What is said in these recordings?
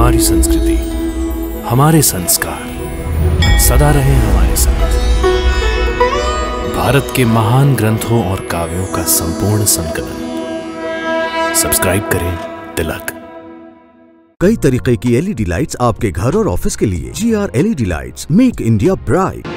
हमारी संस्कृति, हमारे संस्कार सदा रहे हमारे साथ। भारत के महान ग्रंथों और काव्यों का संपूर्ण संकलन। सब्सक्राइब करें तिलक। कई तरीके की एलईडी लाइट्स आपके घर और ऑफिस के लिए। GR LED lights, make India bright.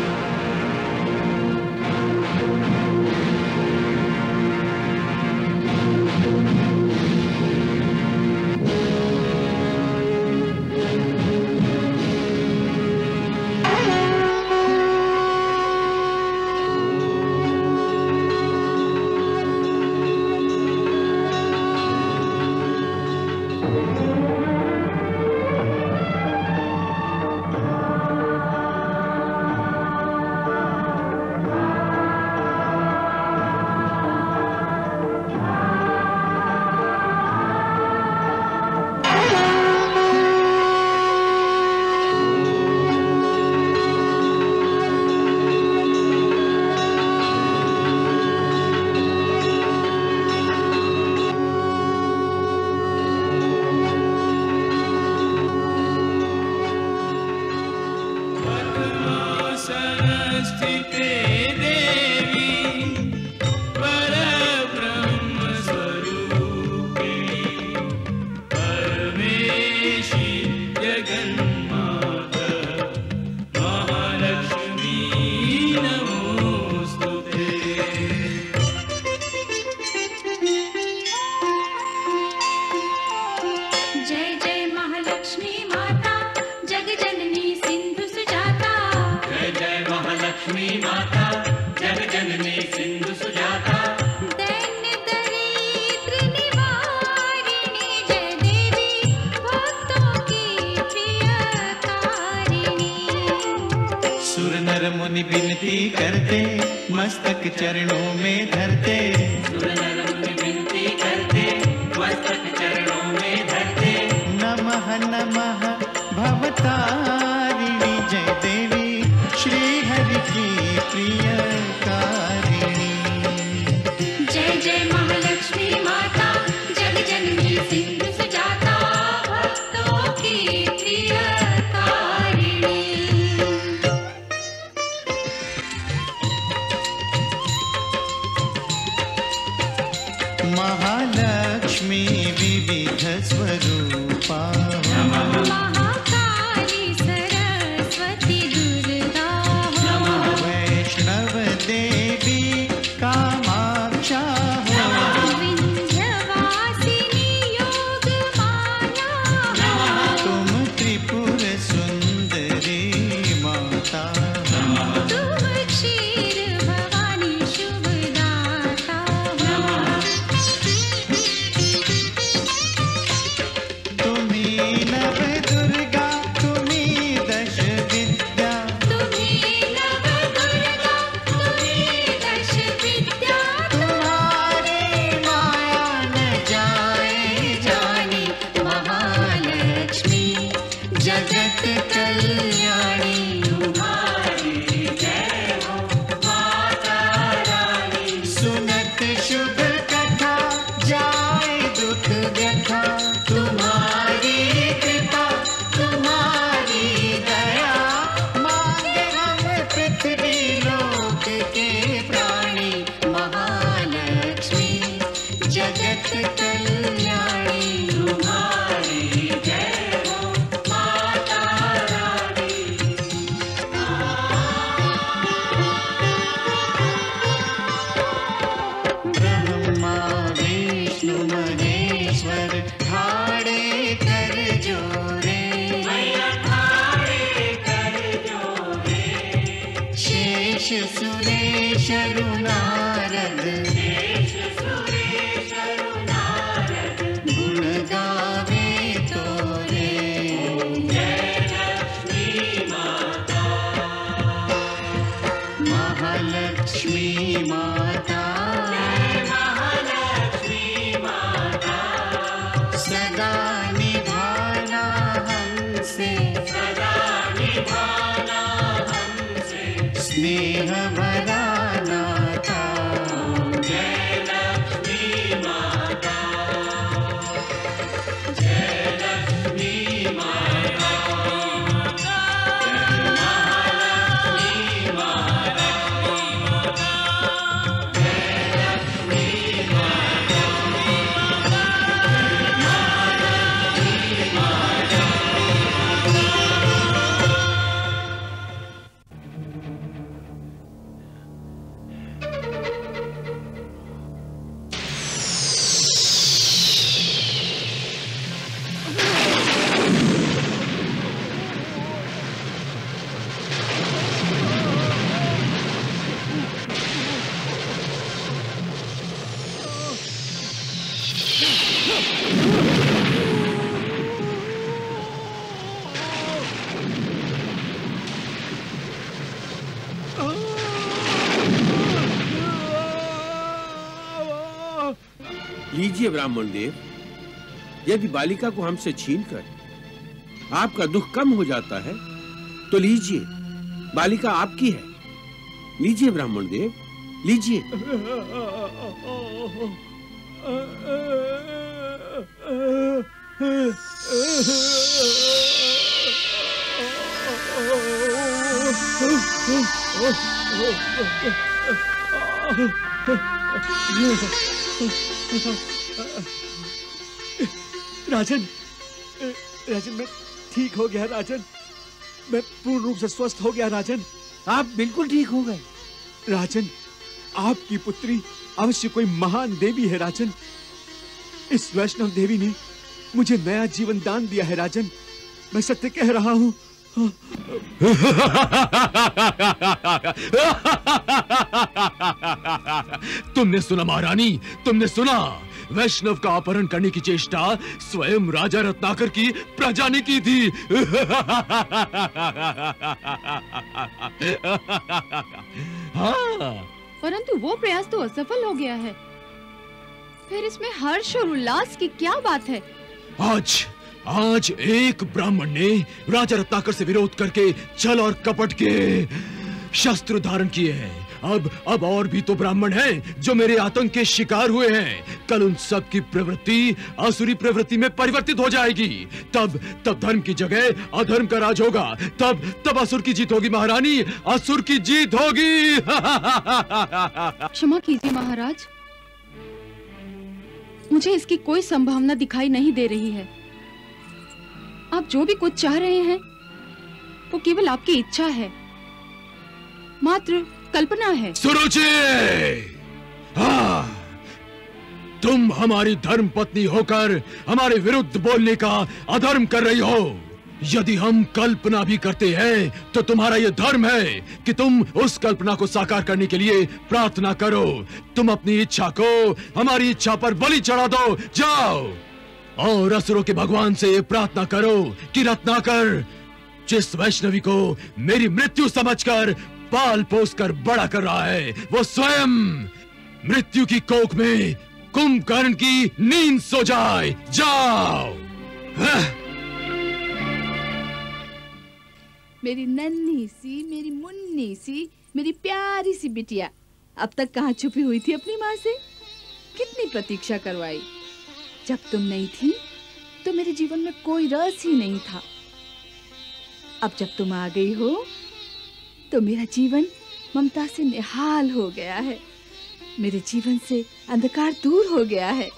मुनि विनती करते, मस्तक चरणों में धरते। सुर नर मुनि विनती करते, मस्तक चरणों में धरते। नमः नमः भवतारिणी जय देवी, श्री हरि की प्रियकारिणी। जय जय महालक्ष्मी माता, जग जननी सिंधु सुजाता, भक्तों की प्रियकारिणी। महालक्ष्मी विविध स्वरूपा, महाकाली सरस्वती दुर्गा, वैष्णव देवी कामाक्षा, विंध्यवासिनी योग माया, तुम त्रिपुर सुंदरी माता, तुम क्षीर भवानी शुभदाता, तुम्ही नव दुर्गा, तुम्ही दश विद्या, तुम्ही नव दुर्गा, तुम्ही दश विद्या, तुम्हारी माया न जाए जानी। महालक्ष्मी जगत कल्याणी, तुम्हारी जय हो माता रानी। सुनत शुभ कथा, जाए दुख व्यथा, तुम्हारी कृपा, तुम्हारी दया। मांगे हम पृथ्वी लोक के प्राणी, महालक्ष्मी जगत कल्याणी, तुम्हारी जय हो माता रानी। ब्रह्मा विष्णु महेश्वर, ठाड़े कर जोरे। शेष सुरेश नारद, गुण गावे तोरे। महालक्ष्मी माता, सदा निभाना हमसे, स्नेह भरा नाता। जय लक्ष्मी माता, जय लक्ष्मी माता। लीजिए ब्राह्मण देव, यदि बालिका को हमसे छीनकर आपका दुख कम हो जाता है तो लीजिए, बालिका आपकी है। लीजिए ब्राह्मण देव, लीजिए। राजन, राजन मैं ठीक हो गया राजन, मैं पूर्ण रूप से स्वस्थ हो गया राजन। आप बिल्कुल ठीक हो गए राजन, आपकी पुत्री अवश्य कोई महान देवी है राजन। इस वैष्णव देवी ने मुझे नया जीवन दान दिया है राजन, मैं सत्य कह रहा हूँ। तुमने सुना महारानी, तुमने सुना? वैष्णव का अपहरण करने की चेष्टा स्वयं राजा रत्नाकर की प्रजा ने की थी। हाँ, परंतु वो प्रयास तो असफल हो गया है। फिर इसमें हर्ष और उल्लास की क्या बात है? आज एक ब्राह्मण ने राजा रत्नाकर से विरोध करके छल और कपट के शस्त्र धारण किए हैं। अब और भी तो ब्राह्मण हैं जो मेरे आतंक के शिकार हुए हैं। कल उन सब की प्रवृत्ति आसुरी प्रवृत्ति में परिवर्तित हो जाएगी। तब धर्म की जगह अधर्म का राज होगा। तब असुर की जीत होगी महारानी, असुर की जीत होगी। क्षमा कीजिए महाराज, मुझे इसकी कोई संभावना दिखाई नहीं दे रही है। आप जो भी कुछ चाह रहे हैं वो केवल आपकी इच्छा है, मात्र कल्पना है। सुरुचि, हाँ, तुम हमारी धर्म पत्नी होकर हमारे विरुद्ध बोलने का अधर्म कर रही हो। यदि हम कल्पना भी करते हैं तो तुम्हारा यह धर्म है कि तुम उस कल्पना को साकार करने के लिए प्रार्थना करो। तुम अपनी इच्छा को हमारी इच्छा पर बलि चढ़ा दो। जाओ और असुरों के भगवान से ये प्रार्थना करो कि रत्नाकर जिस वैष्णवी को मेरी मृत्यु समझकर पाल पोस कर बड़ा कर रहा है, वो स्वयं मृत्यु की कोख में कुंभकर्ण की नींद सो जाए। जाओ। मेरी नन्ही सी, मेरी मुन्नी सी, मेरी प्यारी सी बिटिया अब तक कहाँ छुपी हुई थी अपनी माँ से? कितनी प्रतीक्षा करवाई। जब तुम नहीं थी तो मेरे जीवन में कोई रस ही नहीं था। अब जब तुम आ गई हो तो मेरा जीवन ममता से निहाल हो गया है। मेरे जीवन से अंधकार दूर हो गया है।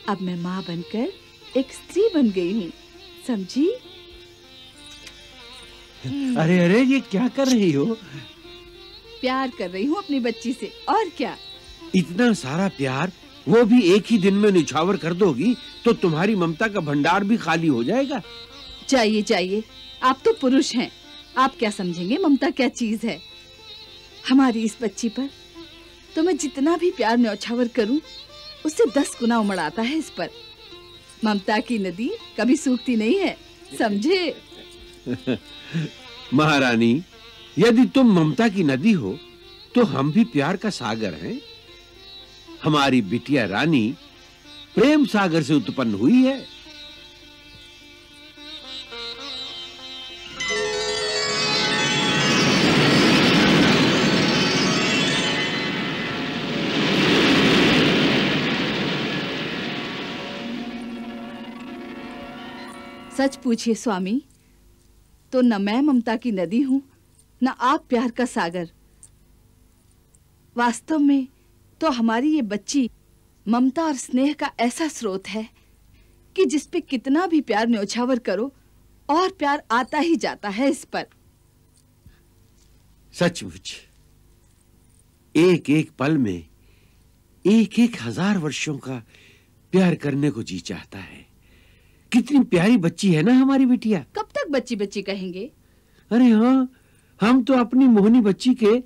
अब मैं माँ बनकर एक स्त्री बन गई हूँ, समझी? अरे अरे, ये क्या कर रही हो? प्यार कर रही हूँ अपनी बच्ची से, और क्या। इतना सारा प्यार वो भी एक ही दिन में निछावर कर दोगी तो तुम्हारी ममता का भंडार भी खाली हो जाएगा। जाइए जाइए, आप तो पुरुष हैं, आप क्या समझेंगे ममता क्या चीज है। हमारी इस बच्ची पर तो मैं जितना भी प्यार न्यौछावर करूं उससे 10 गुना उमड़ आता है इस पर। ममता की नदी कभी सूखती नहीं है, समझे? महारानी, यदि तुम ममता की नदी हो तो हम भी प्यार का सागर हैं। हमारी बिटिया रानी प्रेम सागर से उत्पन्न हुई है। सच पूछिए स्वामी, तो न मैं ममता की नदी हूं, न आप प्यार का सागर। वास्तव में तो हमारी ये बच्ची ममता और स्नेह का ऐसा स्रोत है कि जिस पे कितना भी प्यार न्यौछावर करो और प्यार आता ही जाता है इस पर। सचमुच एक एक पल में एक एक हजार वर्षों का प्यार करने को जी चाहता है। कितनी प्यारी बच्ची है ना हमारी बिटिया। कब तक बच्ची बच्ची कहेंगे? अरे हाँ, हम तो अपनी मोहनी बच्ची के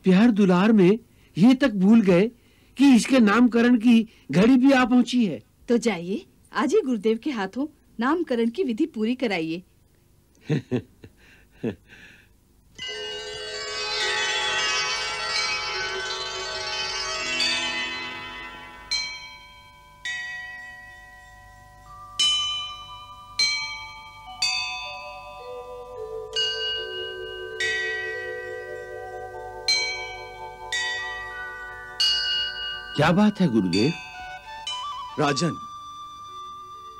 प्यार दुलार में ये तक भूल गए कि इसके नामकरण की घड़ी भी आ पहुंची है। तो जाइए, आज ही गुरुदेव के हाथों नामकरण की विधि पूरी कराइए। क्या बात है गुरुदेव? राजन,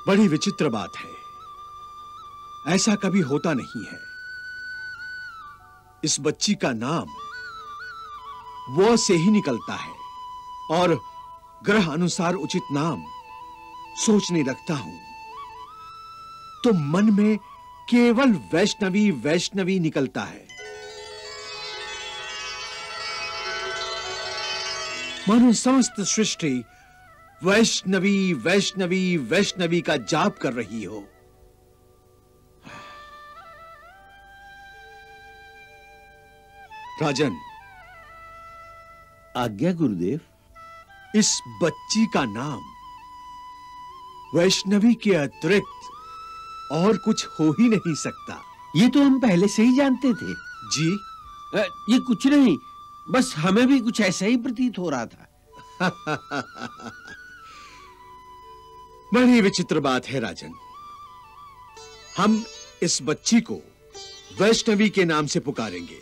बड़ी विचित्र बात है। ऐसा कभी होता नहीं है। इस बच्ची का नाम वो से ही निकलता है और ग्रह अनुसार उचित नाम सोचने लगता हूं तो मन में केवल वैष्णवी वैष्णवी निकलता है। मानो समस्त सृष्टि वैष्णवी वैष्णवी वैष्णवी का जाप कर रही हो। राजन, आज्ञा गुरुदेव। इस बच्ची का नाम वैष्णवी के अतिरिक्त और कुछ हो ही नहीं सकता। ये तो हम पहले से ही जानते थे। जी? ये कुछ नहीं, बस हमें भी कुछ ऐसा ही प्रतीत हो रहा था। बड़ी विचित्र बात है राजन। हम इस बच्ची को वैष्णवी के नाम से पुकारेंगे।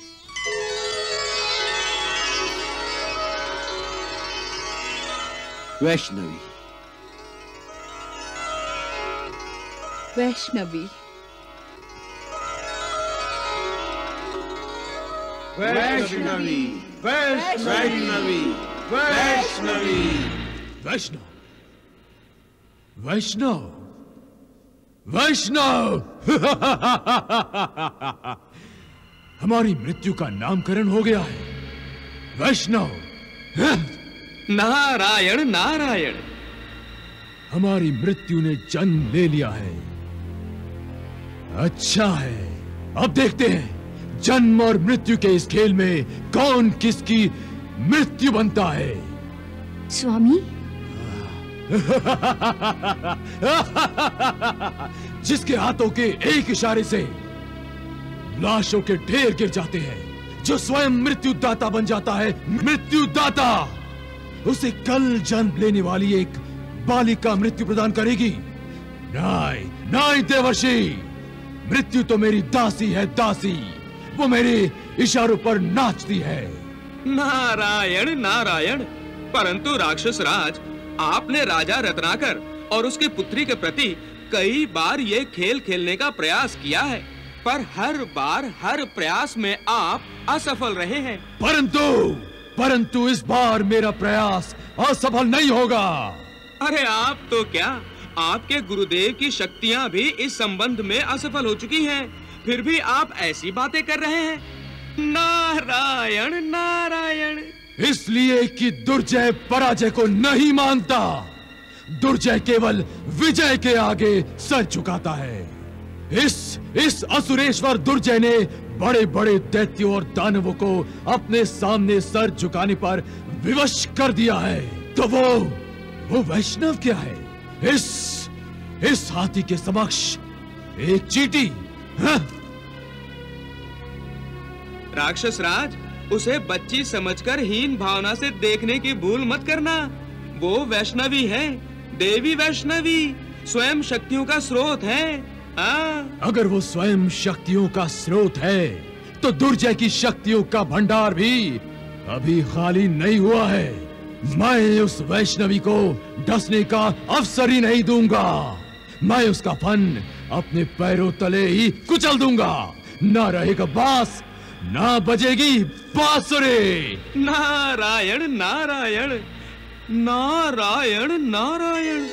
वैष्णवी। वैष्णवी। वैष्णवी। वैष्णवी। वैष्णवी। वैष्णव, वैष्णव, वैष्णव। हमारी मृत्यु का नामकरण हो गया है। वैष्णव। नारायण नारायण। हमारी मृत्यु ने जन्म ले लिया है। अच्छा है, अब देखते हैं जन्म और मृत्यु के इस खेल में कौन किसकी मृत्यु बनता है। स्वामी, जिसके हाथों के एक इशारे से लाशों के ढेर गिर जाते हैं, जो स्वयं मृत्युदाता बन जाता है, मृत्युदाता, उसे कल जन्म लेने वाली एक बालिका मृत्यु प्रदान करेगी। नाय, नाय देवर्षि, मृत्यु तो मेरी दासी है, दासी। वो मेरे इशारों पर नाचती है। नारायण नारायण। परंतु राक्षस राज, आपने राजा रत्नाकर और उसकी पुत्री के प्रति कई बार ये खेल खेलने का प्रयास किया है, पर हर बार हर प्रयास में आप असफल रहे हैं। परंतु इस बार मेरा प्रयास असफल नहीं होगा। अरे आप तो क्या, आपके गुरुदेव की शक्तियां भी इस संबंध में असफल हो चुकी हैं, फिर भी आप ऐसी बातें कर रहे हैं। नारायण नारायण। इसलिए कि दुर्जय पराजय को नहीं मानता। दुर्जय केवल विजय के आगे सर झुकाता है। इस असुरेश्वर दुर्जय ने बड़े बड़े दैत्यों और दानवों को अपने सामने सर झुकाने पर विवश कर दिया है। तो वो वैष्णव क्या है? इस हाथी के समक्ष एक चींटी। हाँ? राक्षस राज, उसे बच्ची समझकर हीन भावना से देखने की भूल मत करना। वो वैष्णवी है, देवी वैष्णवी, स्वयं शक्तियों का स्रोत है। अगर वो स्वयं शक्तियों का स्रोत है, तो दुर्जय की शक्तियों का भंडार भी अभी खाली नहीं हुआ है। मैं उस वैष्णवी को डसने का अवसर ही नहीं दूंगा। मैं उसका फन अपने पैरों तले ही कुचल दूंगा। ना रहेगा बांस, ना बजेगी बांसुरी। नारायण नारायण। नारायण नारायण।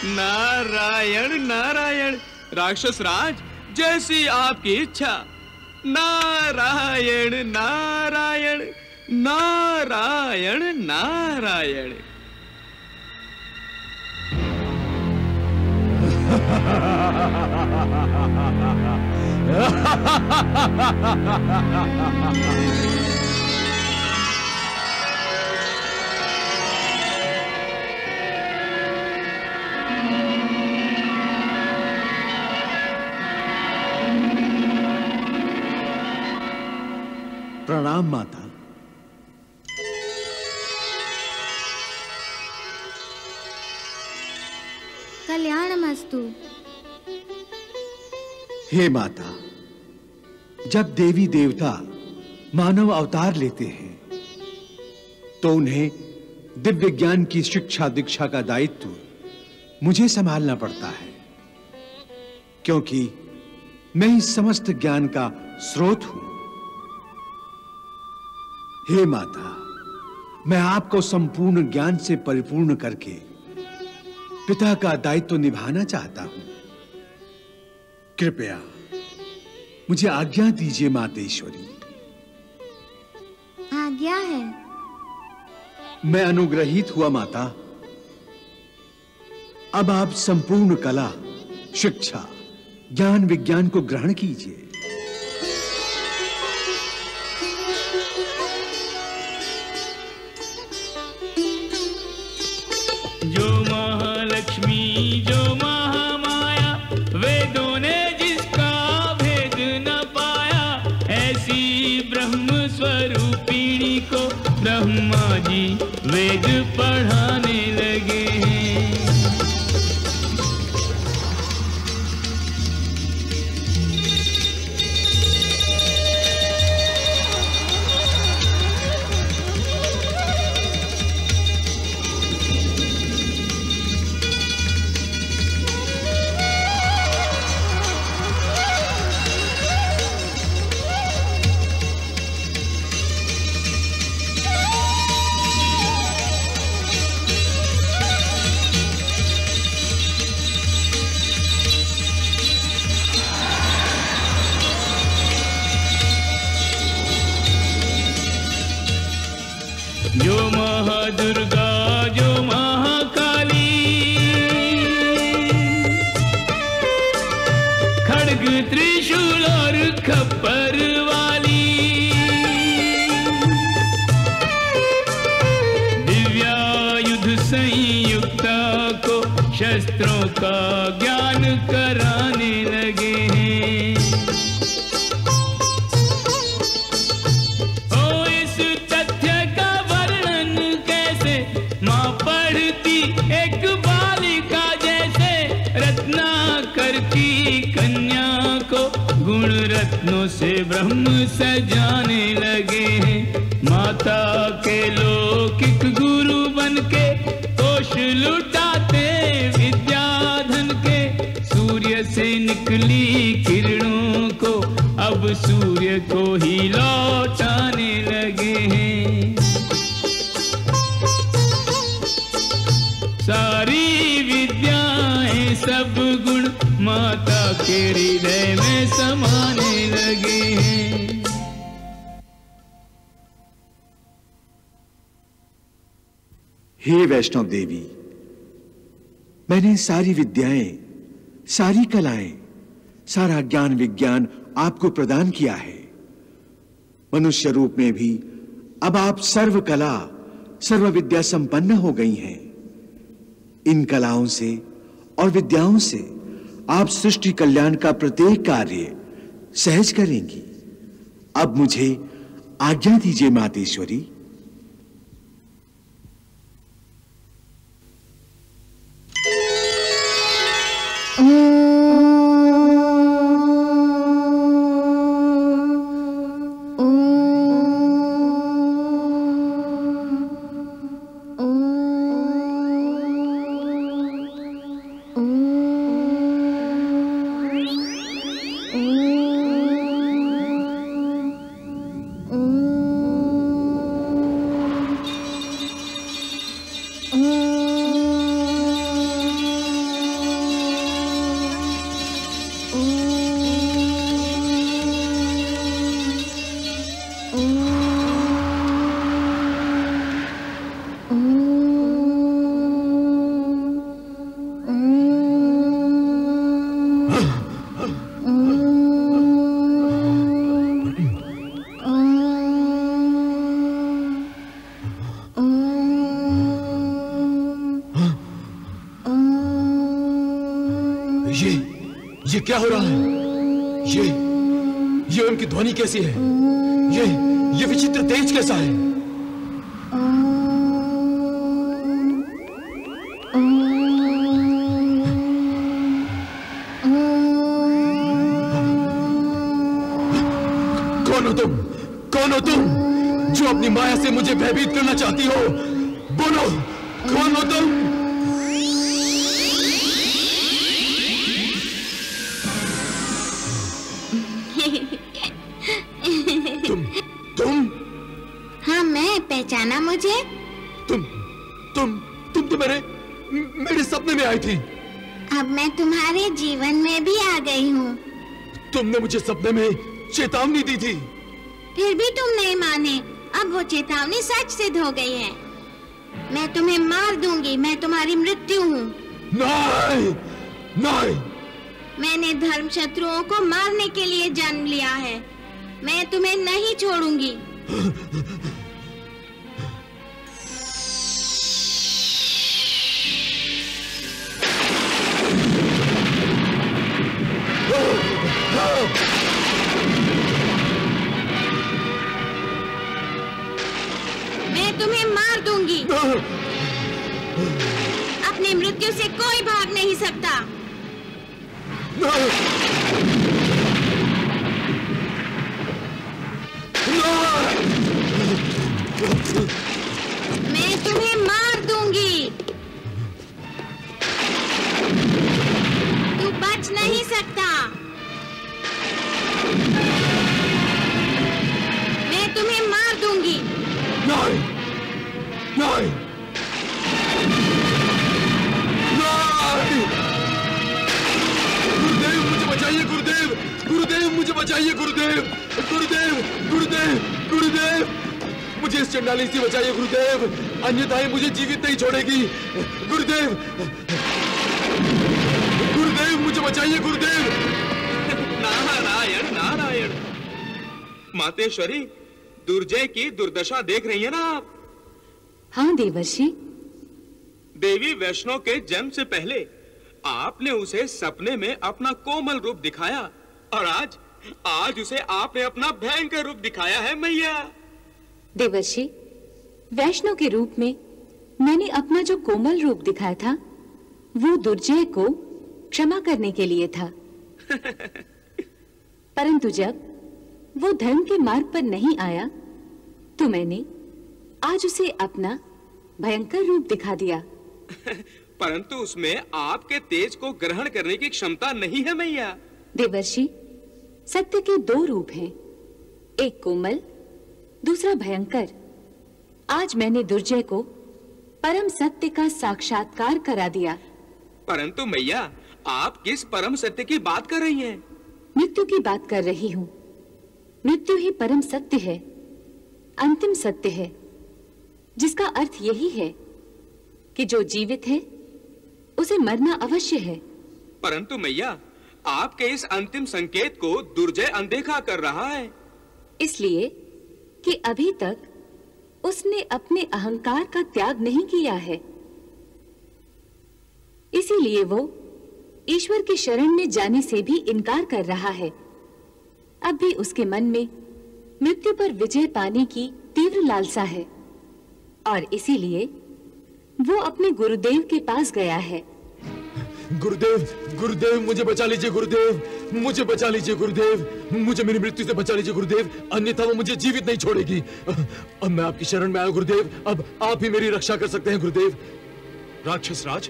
नारायण नारायण। राक्षस राज, जैसी आपकी इच्छा। नारायण नारायण। नारायण नारायण। प्रणाम माता। कल्याणमस्तु। हे माता, जब देवी देवता मानव अवतार लेते हैं तो उन्हें दिव्य ज्ञान की शिक्षा दीक्षा का दायित्व मुझे संभालना पड़ता है, क्योंकि मैं इस समस्त ज्ञान का स्रोत हूं। हे माता, मैं आपको संपूर्ण ज्ञान से परिपूर्ण करके पिता का दायित्व निभाना चाहता हूं। कृपया मुझे आज्ञा दीजिए मातेश्वरी। आज्ञा है। मैं अनुग्रहित हुआ माता। अब आप संपूर्ण कला, शिक्षा, ज्ञान विज्ञान को ग्रहण कीजिए। जो महालक्ष्मी जो महामाया, वेदों ने जिसका भेद न पाया, ऐसी ब्रह्म स्वरूपिणी को ब्रह्मा जी वेद पढ़ाने लगे हैं। जो महादुर्गा जो महाकाली, खड्ग त्रिशूल और खप्पर वाली, दिव्यायुध संयुक्ता को शस्त्रों का ज्ञान कराने लगे हैं। एक बालिका जैसे रत्नाकर की कन्या को गुण रत्नों से ब्रह्म सजाने लगे हैं। माता के लौकिक गुरु बनके कोश लुटाते विद्याधन के, सूर्य से निकली किरणों को अब सूर्य को ही लौटाने लगे हैं। सारी विद्याएं सब गुण माता के हृदय में समाने लगे हैं। हे वैष्णव देवी, मैंने सारी विद्याएं, सारी कलाएं, सारा ज्ञान विज्ञान आपको प्रदान किया है। मनुष्य रूप में भी अब आप सर्व कला सर्व विद्या संपन्न हो गई हैं। इन कलाओं से और विद्याओं से आप सृष्टि कल्याण का प्रत्येक कार्य सहज करेंगी। अब मुझे आज्ञा दीजिए मातेश्वरी। ये क्या हो रहा है? ये उनकी ध्वनि कैसी है? ये विचित्र तेज कैसा है? कौन हो तुम? जो अपनी माया से मुझे भयभीत करना चाहती हो? बोलो, कौन हो तुम? तुम? हाँ, मैं पहचाना मुझे? तुम तो मेरे सपने में आई थी। अब मैं तुम्हारे जीवन में भी आ गई हूँ। तुमने मुझे सपने में चेतावनी दी थी। फिर भी तुम नहीं माने। अब वो चेतावनी सच सिद्ध हो गई है। मैं तुम्हें मार दूंगी। मैं तुम्हारी मृत्यु हूँ। नहीं, नहीं। मैंने धर्म शत्रुओं को मारने के लिए जन्म लिया है। मैं तुम्हें नहीं छोड़ूंगी। मैं तुम्हें मार दूंगी। अपनी मृत्यु से कोई भाग नहीं सकता। मैं तुम्हें मार दूंगी। तू बच नहीं सकता। मैं तुम्हें मार दूंगी। नहीं, नहीं, नहीं। गुरुदेव मुझे बचाइए, गुरुदेव, गुरुदेव मुझे बचाइए, गुरुदेव, गुरुदेव, गुरुदेव, गुरुदेव मुझे इस चंडाली से बचाइए गुरुदेव, अन्यथा ये मुझे जीवित नहीं छोड़ेगी। गुरुदेव, गुरुदेव मुझे बचाइए गुरुदेव। नारायण नारायण। मातेश्वरी, दुर्जय की दुर्दशा देख रही है ना आप? हाँ देवर्षि। देवी वैष्णो के जन्म से पहले आपने उसे सपने में अपना कोमल रूप दिखाया और आज उसे आपने अपना भयंकर रूप दिखाया है मैया। देवर्षि, वैष्णो के रूप में मैंने अपना जो कोमल रूप दिखाया था वो दुर्जय को क्षमा करने के लिए था। परंतु जब वो धर्म के मार्ग पर नहीं आया तो मैंने आज उसे अपना भयंकर रूप दिखा दिया। परंतु उसमें आपके तेज को ग्रहण करने की क्षमता नहीं है मैया। देवर्षि, सत्य के दो रूप हैं, एक कोमल, दूसरा भयंकर। आज मैंने दुर्जय को परम सत्य का साक्षात्कार करा दिया। परंतु मैया, आप किस परम सत्य की बात कर रही हैं? मृत्यु की बात कर रही हूँ। मृत्यु ही परम सत्य है, अंतिम सत्य है, जिसका अर्थ यही है कि जो जीवित है उसे मरना अवश्य है। परंतु मैया, आपके इस अंतिम संकेत को दुर्जय अनदेखा कर रहा है। इसलिए कि अभी तक उसने अपने अहंकार का त्याग नहीं किया है। इसीलिए वो ईश्वर की शरण में जाने से भी इनकार कर रहा है। अब भी उसके मन में मृत्यु पर विजय पाने की तीव्र लालसा है और इसीलिए वो अपने गुरुदेव के पास गया है। गुरुदेव, गुरुदेव मुझे बचा लीजिए गुरुदेव, मुझे बचा लीजिए गुरुदेव, मुझे मेरी मृत्यु से बचा लीजिए गुरुदेव, अन्यथा वो मुझे जीवित नहीं छोड़ेगी। अब मैं आपकी शरण में आया गुरुदेव, अब आप ही मेरी रक्षा कर सकते हैं गुरुदेव। राक्षस राज,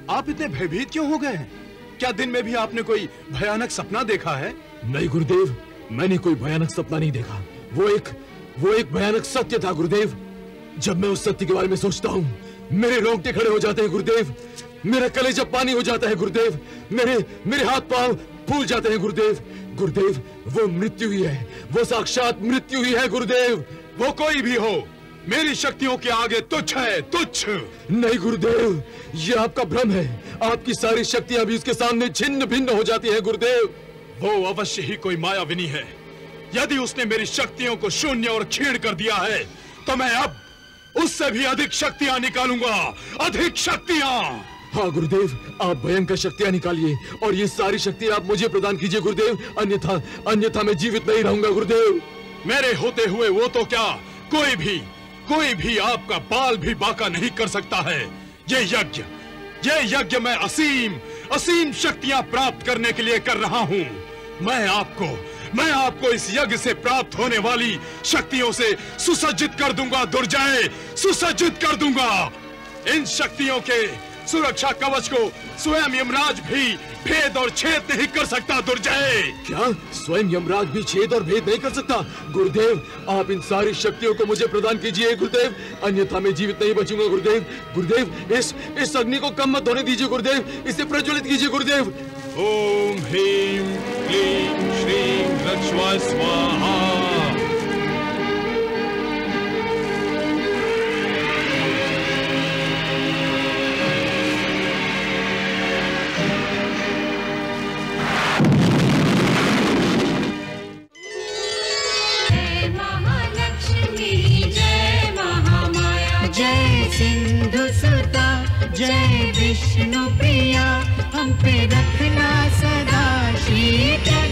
आप इतने भयभीत क्यों हो गए हैं? क्या दिन में भी आपने कोई भयानक सपना देखा है? नहीं गुरुदेव, मैंने कोई भयानक सपना नहीं देखा। वो एक भयानक सत्य था गुरुदेव। जब मैं उस सत्य के बारे में सोचता हूँ मेरे रोंगटे खड़े हो जाते हैं गुरुदेव, मेरा कलेजा पानी हो जाता है गुरुदेव, मेरे हाथ पांव फूल जाते हैं गुरुदेव। गुरुदेव, वो मृत्यु ही है, वो साक्षात मृत्यु ही है गुरुदेव। वो कोई भी हो, मेरी शक्तियों के आगे तुच्छ है, तुच्छ। नहीं गुरुदेव, ये आपका भ्रम है, आपकी सारी शक्तियां भी उसके सामने छिन्न भिन्न हो जाती है गुरुदेव। वो अवश्य ही कोई मायाविनी है। यदि उसने मेरी शक्तियों को शून्य और क्षीण कर दिया है तो मैं अब उससे भी अधिक शक्तियां निकालूंगा, अधिक शक्तियां। हाँ गुरुदेव, आप भयंकर शक्तियां निकालिए और ये सारी शक्ति आप मुझे प्रदान कीजिए गुरुदेव, अन्यथा मैं जीवित नहीं रहूंगा गुरुदेव। मेरे होते हुए वो तो क्या, कोई भी आपका बाल भी बांका नहीं कर सकता है। ये यज्ञ मैं असीम शक्तियां प्राप्त करने के लिए कर रहा हूँ। मैं आपको मैं आपको इस यज्ञ से प्राप्त होने वाली शक्तियों से सुसज्जित कर दूंगा दुर्जय, सुसज्जित कर दूंगा। इन शक्तियों के सुरक्षा कवच को स्वयं यमराज भी भेद और छेद नहीं कर सकता दुर्जय। क्या स्वयं यमराज भी छेद और भेद नहीं कर सकता? गुरुदेव, आप इन सारी शक्तियों को मुझे प्रदान कीजिए गुरुदेव, अन्यथा मैं जीवित नहीं बचूंगा गुरुदेव। गुरुदेव, इस अग्नि को कम मत होने दीजिए गुरुदेव, इसे प्रज्वलित कीजिए गुरुदेव। ओम ह्रीं क्लीं श्रीं लक्ष्मी स्वाहा। जय सिंधु सुता, जय विष्णु प्रिया, हम पे रखना सदा शीतल।